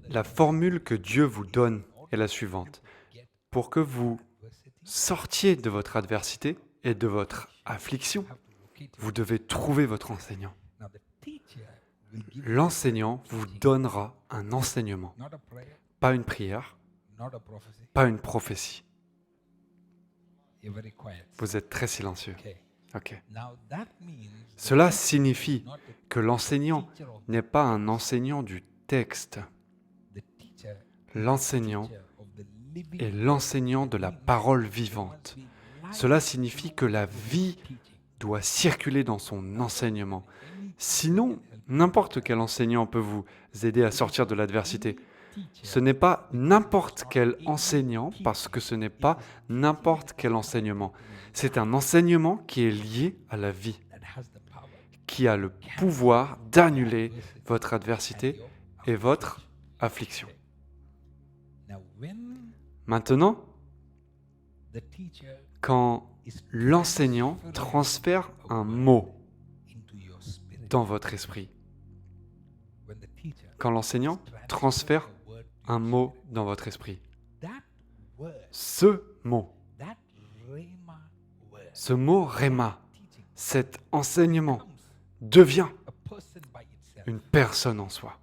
La formule que Dieu vous donne est la suivante. Pour que vous sortiez de votre adversité et de votre affliction, vous devez trouver votre enseignant. L'enseignant vous donnera un enseignement, pas une prière, pas une prophétie. Vous êtes très silencieux. Ok. Cela signifie que l'enseignant n'est pas un enseignant du texte. L'enseignant est l'enseignant de la parole vivante. Cela signifie que la vie doit circuler dans son enseignement. Sinon, n'importe quel enseignant peut vous aider à sortir de l'adversité. Ce n'est pas n'importe quel enseignant parce que ce n'est pas n'importe quel enseignement. C'est un enseignement qui est lié à la vie, qui a le pouvoir d'annuler votre adversité et votre affliction. Maintenant, quand l'enseignant transfère un mot dans votre esprit, quand l'enseignant transfère un mot dans votre esprit, ce mot réma, cet enseignement devient une personne en soi.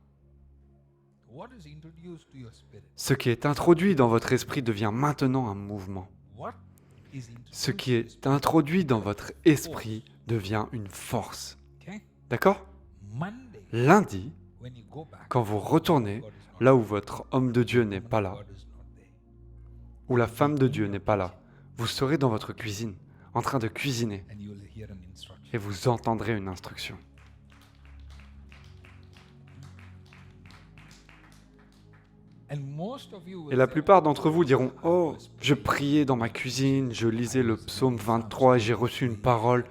Ce qui est introduit dans votre esprit devient maintenant un mouvement. Ce qui est introduit dans votre esprit devient une force. D'accord ? Lundi, quand vous retournez là où votre homme de Dieu n'est pas là, où la femme de Dieu n'est pas là, vous serez dans votre cuisine, en train de cuisiner, et vous entendrez une instruction. Et la plupart d'entre vous diront « Oh, je priais dans ma cuisine, je lisais le psaume 23 et j'ai reçu une parole. »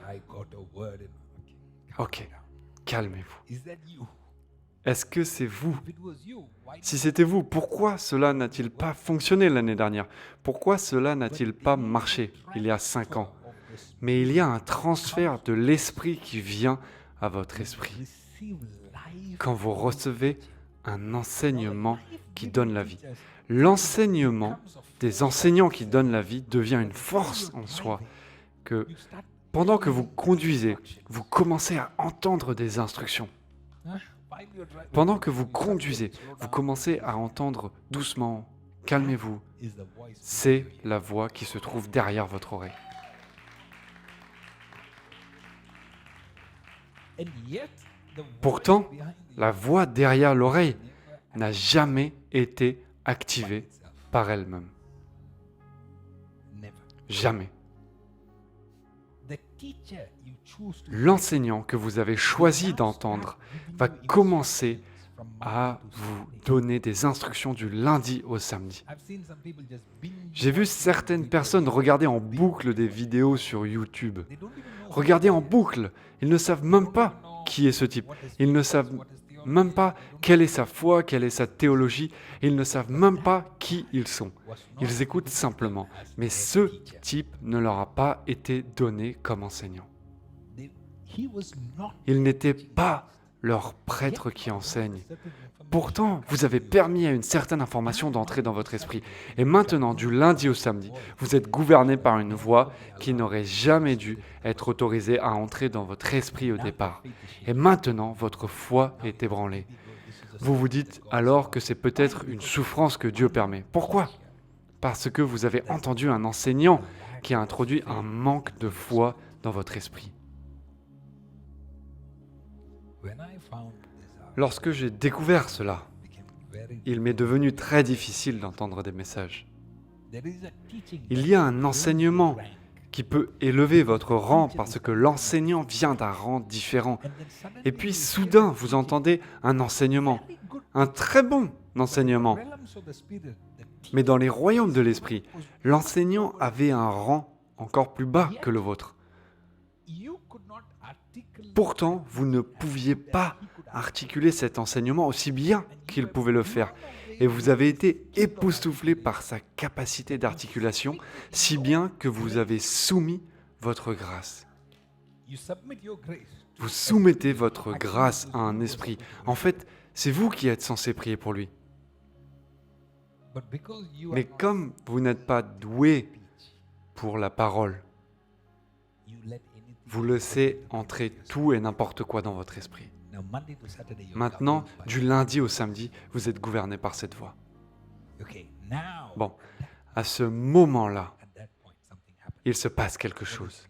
Ok, calmez-vous. Est-ce que c'est vous ? Si c'était vous, pourquoi cela n'a-t-il pas fonctionné l'année dernière ? Pourquoi cela n'a-t-il pas marché il y a 5 ans ? Mais il y a un transfert de l'esprit qui vient à votre esprit. Quand vous recevez un enseignement qui donne la vie. L'enseignement des enseignants qui donnent la vie devient une force en soi que pendant que vous conduisez, vous commencez à entendre des instructions. Pendant que vous conduisez, vous commencez à entendre doucement, calmez-vous. C'est la voix qui se trouve derrière votre oreille. Pourtant, la voix derrière l'oreille n'a jamais été activée par elle-même. Jamais. L'enseignant que vous avez choisi d'entendre va commencer à vous donner des instructions du lundi au samedi. J'ai vu certaines personnes regarder en boucle des vidéos sur YouTube. Regarder en boucle. Ils ne savent même pas qui est ce type. Ils ne savent même pas quelle est sa foi, quelle est sa théologie. Ils ne savent même pas qui ils sont. Ils écoutent simplement. Mais ce type ne leur a pas été donné comme enseignant. Il n'était pas leur prêtre qui enseigne. Pourtant, vous avez permis à une certaine information d'entrer dans votre esprit. Et maintenant, du lundi au samedi, vous êtes gouverné par une voix qui n'aurait jamais dû être autorisée à entrer dans votre esprit au départ. Et maintenant, votre foi est ébranlée. Vous vous dites alors que c'est peut-être une souffrance que Dieu permet. Pourquoi ? Parce que vous avez entendu un enseignant qui a introduit un manque de foi dans votre esprit. Lorsque j'ai découvert cela, il m'est devenu très difficile d'entendre des messages. Il y a un enseignement qui peut élever votre rang parce que l'enseignant vient d'un rang différent. Et puis soudain, vous entendez un enseignement, un très bon enseignement. Mais dans les royaumes de l'esprit, l'enseignant avait un rang encore plus bas que le vôtre. Pourtant, vous ne pouviez pas articuler cet enseignement aussi bien qu'il pouvait le faire. Et vous avez été époustouflé par sa capacité d'articulation, si bien que vous avez soumis votre grâce. Vous soumettez votre grâce à un esprit. En fait, c'est vous qui êtes censé prier pour lui. Mais comme vous n'êtes pas doué pour la parole, vous laissez entrer tout et n'importe quoi dans votre esprit. Maintenant, du lundi au samedi, vous êtes gouverné par cette voix. Bon, à ce moment-là, il se passe quelque chose.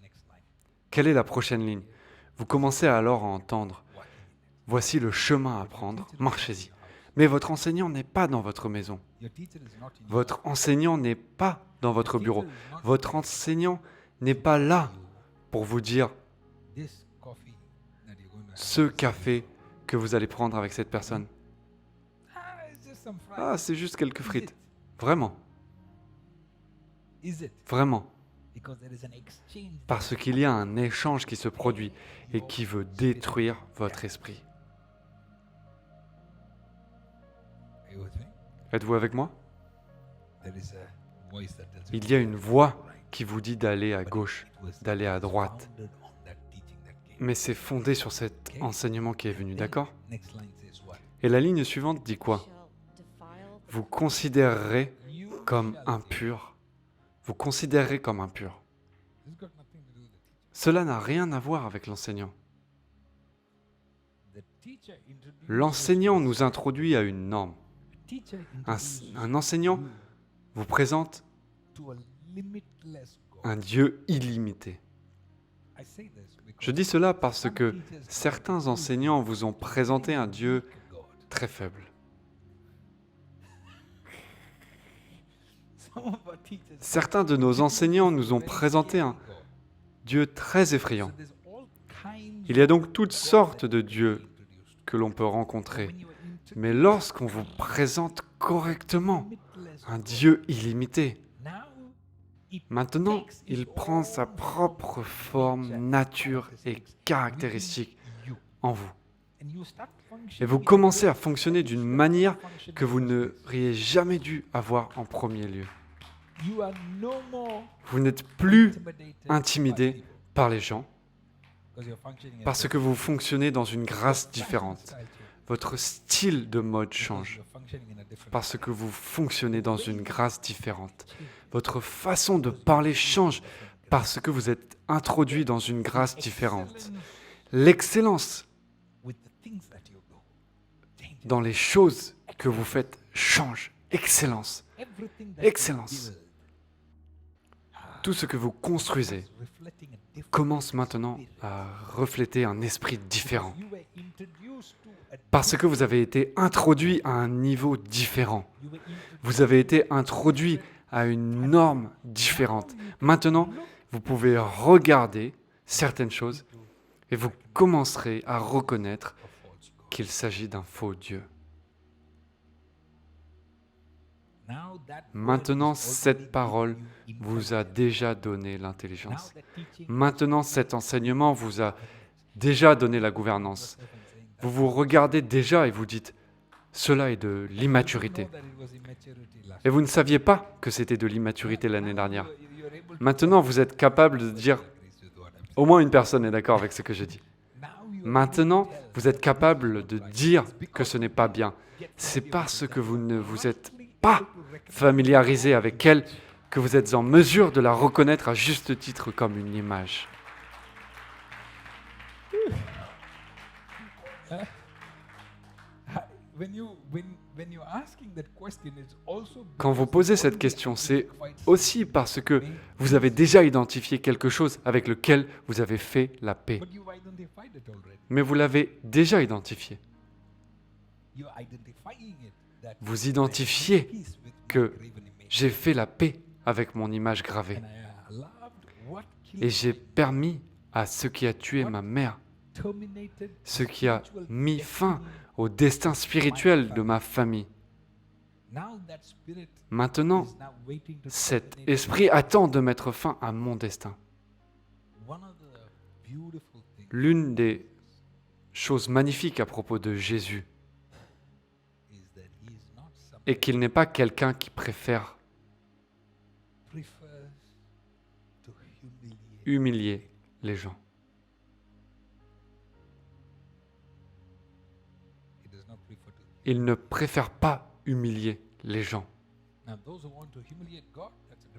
Quelle est la prochaine ligne? Vous commencez alors à entendre. Voici le chemin à prendre, marchez-y. Mais votre enseignant n'est pas dans votre maison. Votre enseignant n'est pas dans votre bureau. Votre enseignant n'est pas là pour vous dire ce café que vous allez prendre avec cette personne. Ah, c'est juste quelques frites. Vraiment. Vraiment. Parce qu'il y a un échange qui se produit et qui veut détruire votre esprit. Êtes-vous avec moi? Il y a une voix qui vous dit d'aller à gauche, d'aller à droite. Mais c'est fondé sur cet enseignement qui est venu, d'accord? Et la ligne suivante dit quoi? Vous considérerez comme impur. Vous considérerez comme impur. Cela n'a rien à voir avec l'enseignant. L'enseignant nous introduit à une norme. Un enseignant vous présente un Dieu illimité. Je dis cela parce que certains enseignants vous ont présenté un Dieu très faible. Certains de nos enseignants nous ont présenté un Dieu très effrayant. Il y a donc toutes sortes de dieux que l'on peut rencontrer. Mais lorsqu'on vous présente correctement un Dieu illimité, maintenant, il prend sa propre forme, nature et caractéristique en vous. Et vous commencez à fonctionner d'une manière que vous n'auriez jamais dû avoir en premier lieu. Vous n'êtes plus intimidé par les gens parce que vous fonctionnez dans une grâce différente. Votre style de mode change parce que vous fonctionnez dans une grâce différente. Votre façon de parler change parce que vous êtes introduit dans une grâce différente. L'excellence dans les choses que vous faites change. Excellence. Excellence. Tout ce que vous construisez commence maintenant à refléter un esprit différent. Parce que vous avez été introduit à un niveau différent. Vous avez été introduit à une norme différente. Maintenant, vous pouvez regarder certaines choses et vous commencerez à reconnaître qu'il s'agit d'un faux Dieu. Maintenant, cette parole vous a déjà donné l'intelligence. Maintenant, cet enseignement vous a déjà donné la gouvernance. Vous vous regardez déjà et vous dites, cela est de l'immaturité. Et vous ne saviez pas que c'était de l'immaturité l'année dernière. Maintenant, vous êtes capable de dire, au moins une personne est d'accord avec ce que je dis. Maintenant, vous êtes capable de dire que ce n'est pas bien. C'est parce que vous ne vous êtes pas familiarisé avec elle que vous êtes en mesure de la reconnaître à juste titre comme une image. Quand vous posez cette question, c'est aussi parce que vous avez déjà identifié quelque chose avec lequel vous avez fait la paix. Mais vous l'avez déjà identifié. Vous identifiez que j'ai fait la paix avec mon image gravée. Et j'ai permis à ce qui a tué ma mère, ce qui a mis fin au destin spirituel de ma famille. Maintenant, cet esprit attend de mettre fin à mon destin. L'une des choses magnifiques à propos de Jésus est qu'il n'est pas quelqu'un qui préfère humilier les gens. Il ne préfère pas humilier les gens.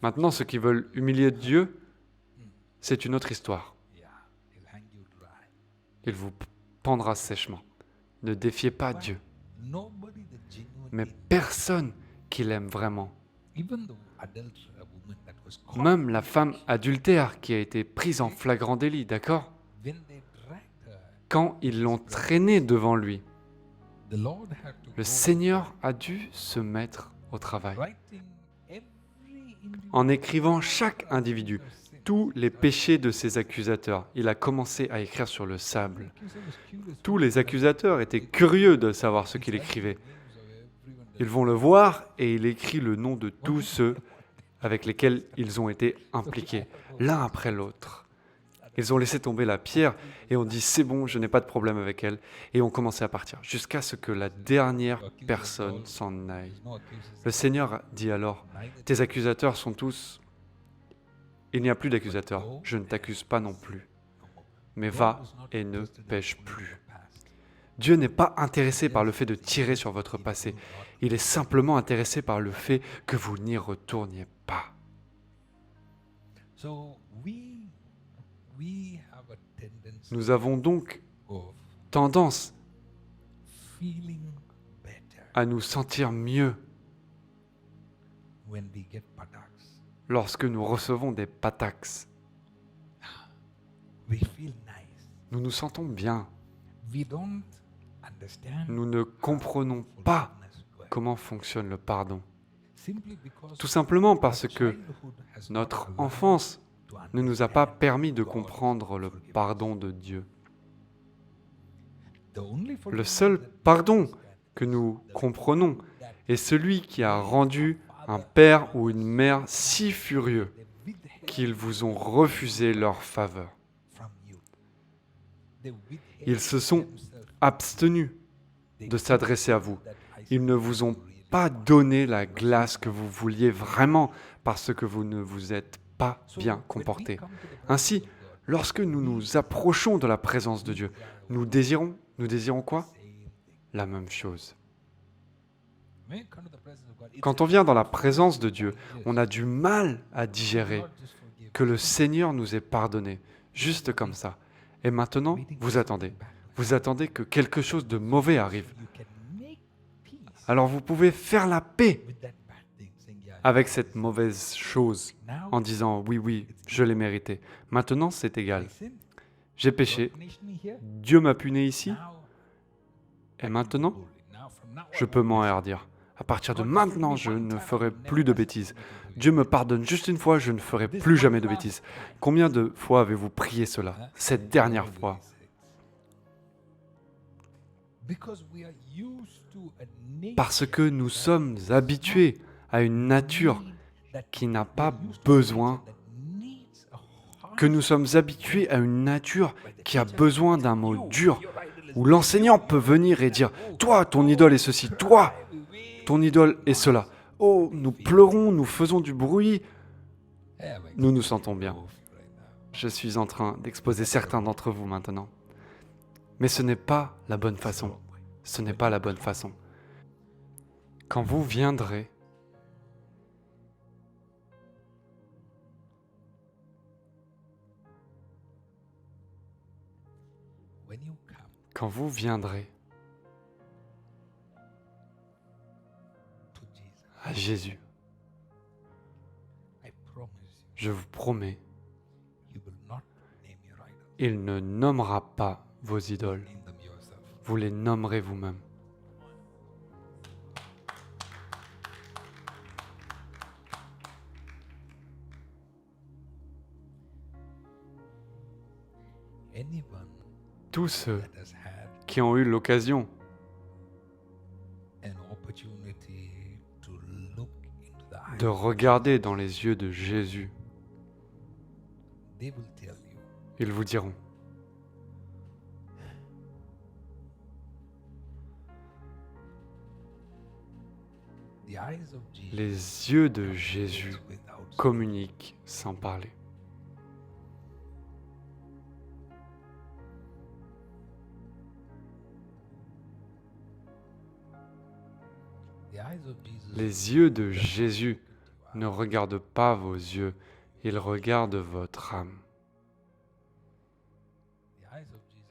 Maintenant, ceux qui veulent humilier Dieu, c'est une autre histoire. Il vous pendra sèchement. Ne défiez pas Dieu. Mais personne qui l'aime vraiment, même la femme adultère qui a été prise en flagrant délit, d'accord? Quand ils l'ont traînée devant lui, le Seigneur a dû se mettre au travail. En écrivant chaque individu, tous les péchés de ses accusateurs, il a commencé à écrire sur le sable. Tous les accusateurs étaient curieux de savoir ce qu'il écrivait. Ils vont le voir et il écrit le nom de tous ceux avec lesquels ils ont été impliqués, l'un après l'autre. Ils ont laissé tomber la pierre et ont dit « c'est bon, je n'ai pas de problème avec elle » et ont commencé à partir, jusqu'à ce que la dernière personne s'en aille. Le Seigneur dit alors « tes accusateurs sont tous... Il n'y a plus d'accusateurs, je ne t'accuse pas non plus, mais va et ne pêche plus. » Dieu n'est pas intéressé par le fait de tirer sur votre passé. Il est simplement intéressé par le fait que vous n'y retourniez pas. Nous avons donc tendance à nous sentir mieux lorsque nous recevons des patax. Nous nous sentons bien. Nous ne comprenons pas comment fonctionne le pardon. Tout simplement parce que notre enfance ne nous a pas permis de comprendre le pardon de Dieu. Le seul pardon que nous comprenons est celui qui a rendu un père ou une mère si furieux qu'ils vous ont refusé leur faveur. Ils se sont abstenus de s'adresser à vous. Ils ne vous ont pas donné la glace que vous vouliez vraiment parce que vous ne vous êtes pas bien comporté. Ainsi, lorsque nous nous approchons de la présence de Dieu, nous désirons quoi? La même chose. Quand on vient dans la présence de Dieu, on a du mal à digérer que le Seigneur nous ait pardonné, juste comme ça. Et maintenant, vous attendez. Vous attendez que quelque chose de mauvais arrive. Alors vous pouvez faire la paix avec cette mauvaise chose en disant « oui, je l'ai mérité. Maintenant, c'est égal. J'ai péché. Dieu m'a puni ici. Et maintenant, je peux m'enhardir. À partir de maintenant, je ne ferai plus de bêtises. Dieu me pardonne juste une fois, je ne ferai plus jamais de bêtises. » Combien de fois avez-vous prié cela, cette dernière fois? Parce que nous sommes habitués à une nature qui n'a pas besoin, que nous sommes habitués à une nature qui a besoin d'un mot dur, où l'enseignant peut venir et dire « Toi, ton idole est ceci, toi, ton idole est cela. » Oh, nous pleurons, nous faisons du bruit, nous nous sentons bien. Je suis en train d'exposer certains d'entre vous maintenant. Mais ce n'est pas la bonne façon. Ce n'est pas la bonne façon. Quand vous viendrez, à Jésus, je vous promets, il ne nommera pas vos idoles. Vous les nommerez vous-même. Tous ceux qui ont eu l'occasion de regarder dans les yeux de Jésus, ils vous diront, les yeux de Jésus communiquent sans parler. Les yeux de Jésus ne regardent pas vos yeux, ils regardent votre âme.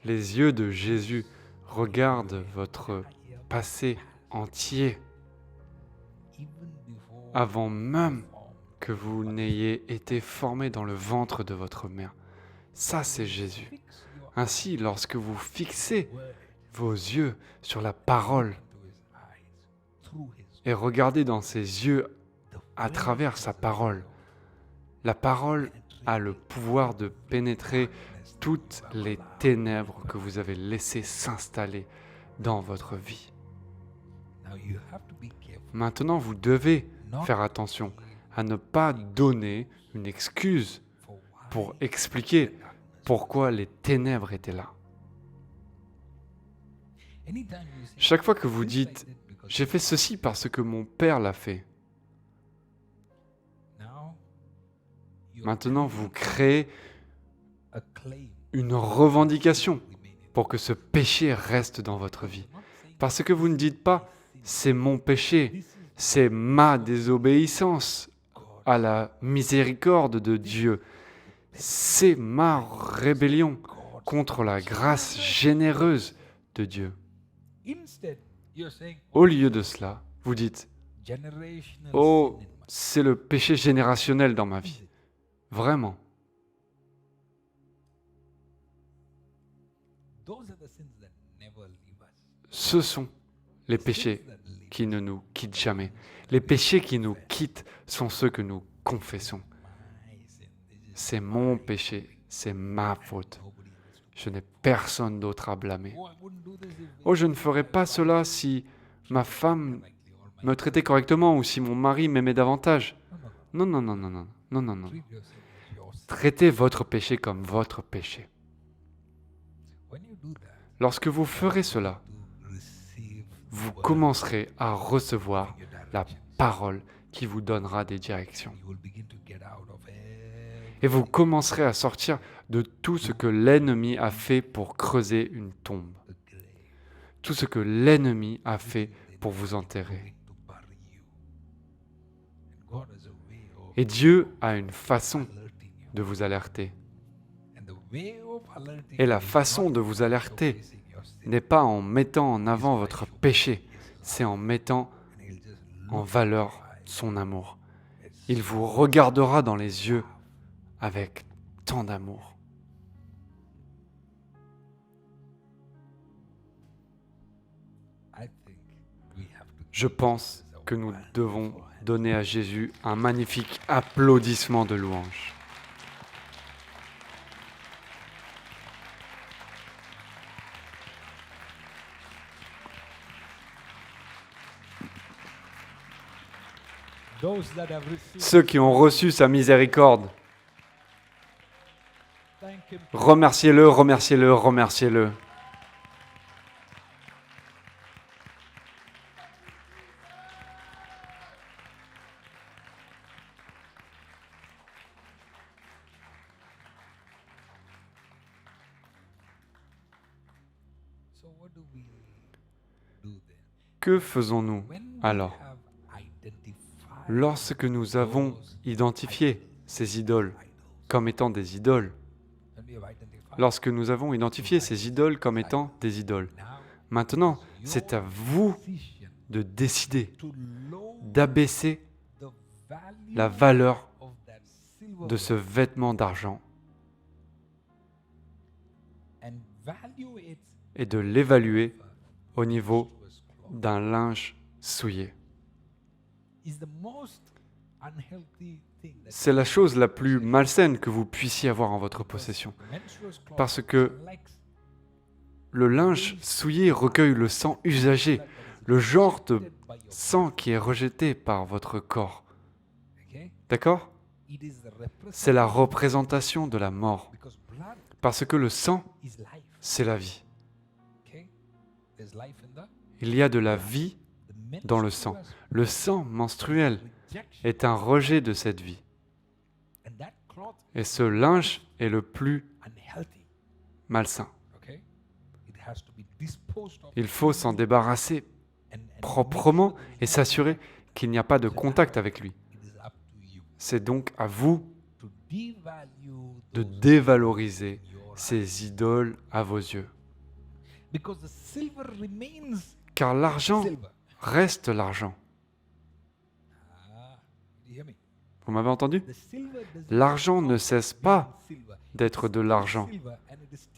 Les yeux de Jésus regardent votre passé entier, avant même que vous n'ayez été formé dans le ventre de votre mère. Ça, c'est Jésus. Ainsi, lorsque vous fixez vos yeux sur la parole et regardez dans ses yeux à travers sa parole, la parole a le pouvoir de pénétrer toutes les ténèbres que vous avez laissées s'installer dans votre vie. Maintenant, vous devez faire attention à ne pas donner une excuse pour expliquer pourquoi les ténèbres étaient là. Chaque fois que vous dites « j'ai fait ceci parce que mon père l'a fait », maintenant vous créez une revendication pour que ce péché reste dans votre vie. Parce que vous ne dites pas « c'est mon péché, c'est ma désobéissance à la miséricorde de Dieu, c'est ma rébellion contre la grâce généreuse de Dieu ». Au lieu de cela, vous dites « oh, c'est le péché générationnel dans ma vie ». Vraiment. Ce sont les péchés qui ne nous quittent jamais. Les péchés qui nous quittent sont ceux que nous confessons. C'est mon péché, c'est ma faute. Je n'ai personne d'autre à blâmer. Oh, je ne ferais pas cela si ma femme me traitait correctement ou si mon mari m'aimait davantage. Non, non, non, non, non, non, non, non. Traitez votre péché comme votre péché. Lorsque vous ferez cela, vous commencerez à recevoir la parole qui vous donnera des directions. Et vous commencerez à sortir de tout ce que l'ennemi a fait pour creuser une tombe. Tout ce que l'ennemi a fait pour vous enterrer. Et Dieu a une façon de vous alerter. Et la façon de vous alerter n'est pas en mettant en avant votre péché, c'est en mettant en valeur son amour. Il vous regardera dans les yeux avec tant d'amour. Je pense que nous devons donner à Jésus un magnifique applaudissement de louange. Ceux qui ont reçu sa miséricorde, remerciez-le, remerciez-le, remerciez-le. Que faisons-nous alors? Lorsque nous avons identifié ces idoles comme étant des idoles, lorsque nous avons identifié ces idoles comme étant des idoles, maintenant, c'est à vous de décider d'abaisser la valeur de ce vêtement d'argent et de l'évaluer au niveau d'un linge souillé. C'est la chose la plus malsaine que vous puissiez avoir en votre possession. Parce que le linge souillé recueille le sang usagé, le genre de sang qui est rejeté par votre corps. D'accord? C'est la représentation de la mort. Parce que le sang, c'est la vie. Il y a de la vie dans le sang. Le sang menstruel est un rejet de cette vie. Et ce linge est le plus malsain. Il faut s'en débarrasser proprement et s'assurer qu'il n'y a pas de contact avec lui. C'est donc à vous de dévaloriser ces idoles à vos yeux. Car l'argent reste l'argent. Vous m'avez entendu? L'argent ne cesse pas d'être de l'argent.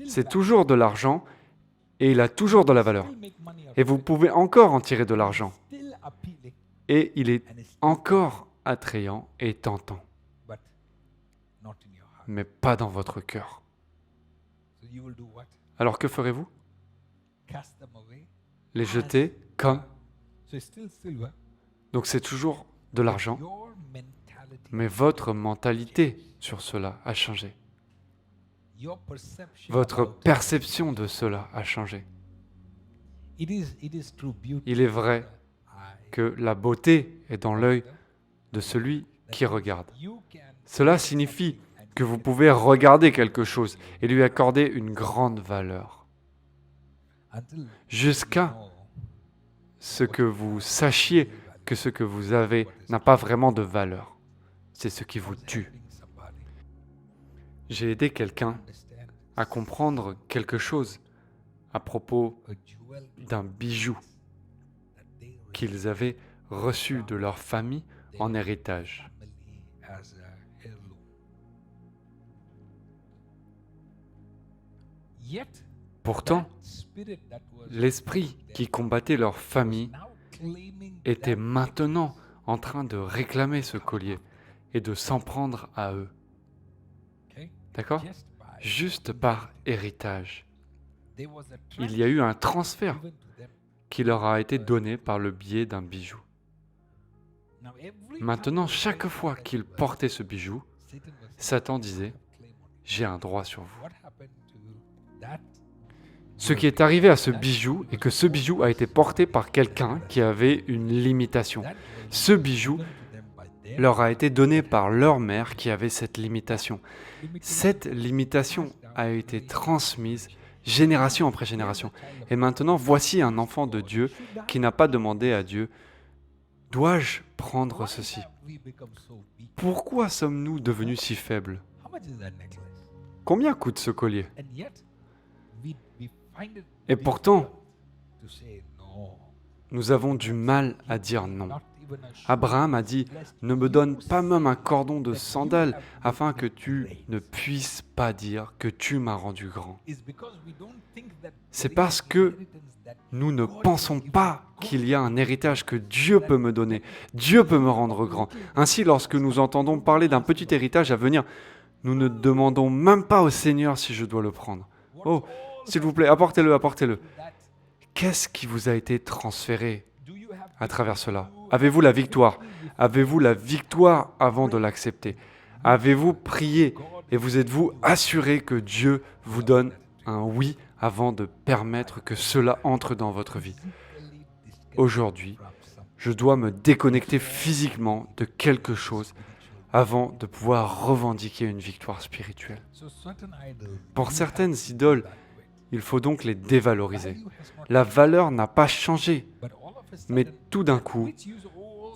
C'est toujours de l'argent et il a toujours de la valeur. Et vous pouvez encore en tirer de l'argent. Et il est encore attrayant et tentant. Mais pas dans votre cœur. Alors que ferez-vous? Les jeter comme... Donc c'est toujours de l'argent, mais votre mentalité sur cela a changé. Votre perception de cela a changé. Il est vrai que la beauté est dans l'œil de celui qui regarde. Cela signifie que vous pouvez regarder quelque chose et lui accorder une grande valeur. Jusqu'à ce que vous sachiez que ce que vous avez n'a pas vraiment de valeur. C'est ce qui vous tue. J'ai aidé quelqu'un à comprendre quelque chose à propos d'un bijou qu'ils avaient reçu de leur famille en héritage. Pourtant, l'esprit qui combattait leur famille était maintenant en train de réclamer ce collier et de s'en prendre à eux. D'accord? Juste par héritage. Il y a eu un transfert qui leur a été donné par le biais d'un bijou. Maintenant, chaque fois qu'ils portaient ce bijou, Satan disait « J'ai un droit sur vous ». Ce qui est arrivé à ce bijou est que ce bijou a été porté par quelqu'un qui avait une limitation. Ce bijou leur a été donné par leur mère qui avait cette limitation. Cette limitation a été transmise génération après génération. Et maintenant, voici un enfant de Dieu qui n'a pas demandé à Dieu « Dois-je prendre ceci ?» Pourquoi sommes-nous devenus si faibles? Combien coûte ce collier? Et pourtant, nous avons du mal à dire non. Abraham a dit « Ne me donne pas même un cordon de sandales afin que tu ne puisses pas dire que tu m'as rendu grand. » C'est parce que nous ne pensons pas qu'il y a un héritage que Dieu peut me donner. Dieu peut me rendre grand. Ainsi, lorsque nous entendons parler d'un petit héritage à venir, nous ne demandons même pas au Seigneur si je dois le prendre. Oh, s'il vous plaît, apportez-le, apportez-le. Qu'est-ce qui vous a été transféré à travers cela? Avez-vous la victoire? Avez-vous la victoire avant de l'accepter? Avez-vous prié et vous êtes-vous assuré que Dieu vous donne un oui avant de permettre que cela entre dans votre vie? Aujourd'hui, je dois me déconnecter physiquement de quelque chose avant de pouvoir revendiquer une victoire spirituelle. Pour certaines idoles, il faut donc les dévaloriser. La valeur n'a pas changé, mais tout d'un coup,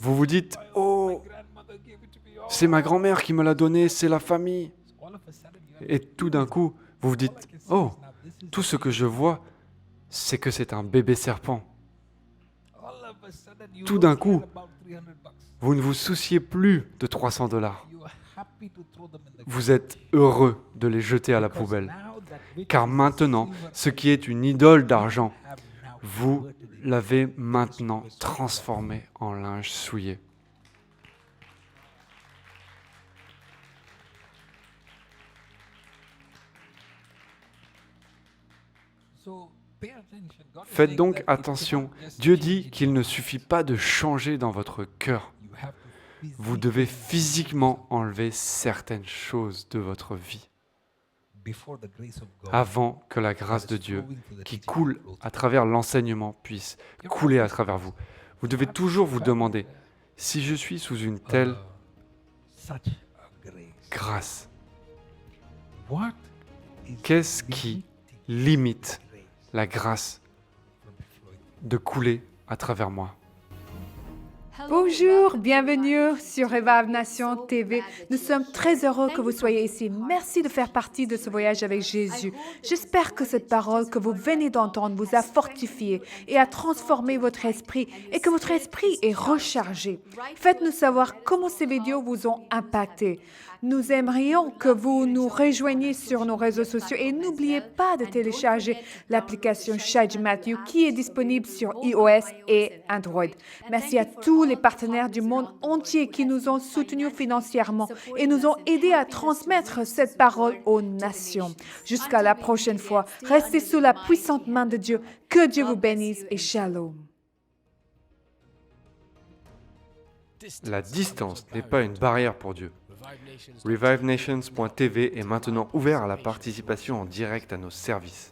vous vous dites « Oh, c'est ma grand-mère qui me l'a donné, c'est la famille. » Et tout d'un coup, vous vous dites « Oh, tout ce que je vois, c'est que c'est un bébé serpent. » Tout d'un coup, vous ne vous souciez plus de 300 $. Vous êtes heureux de les jeter à la poubelle. Car maintenant, ce qui est une idole d'argent, vous l'avez maintenant transformé en linge souillé. Faites donc attention. Dieu dit qu'il ne suffit pas de changer dans votre cœur. Vous devez physiquement enlever certaines choses de votre vie avant que la grâce de Dieu, qui coule à travers l'enseignement, puisse couler à travers vous. Vous devez toujours vous demander, si je suis sous une telle grâce, qu'est-ce qui limite la grâce de couler à travers moi. Bonjour, bienvenue sur Revive Nation TV. Nous sommes très heureux que vous soyez ici. Merci de faire partie de ce voyage avec Jésus. J'espère que cette parole que vous venez d'entendre vous a fortifié et a transformé votre esprit et que votre esprit est rechargé. Faites-nous savoir comment ces vidéos vous ont impacté. Nous aimerions que vous nous rejoigniez sur nos réseaux sociaux et n'oubliez pas de télécharger l'application Charge Matthew qui est disponible sur iOS et Android. Merci à tous les partenaires du monde entier qui nous ont soutenus financièrement et nous ont aidés à transmettre cette parole aux nations. Jusqu'à la prochaine fois, restez sous la puissante main de Dieu. Que Dieu vous bénisse et shalom. La distance n'est pas une barrière pour Dieu. ReviveNations.tv est maintenant ouvert à la participation en direct à nos services.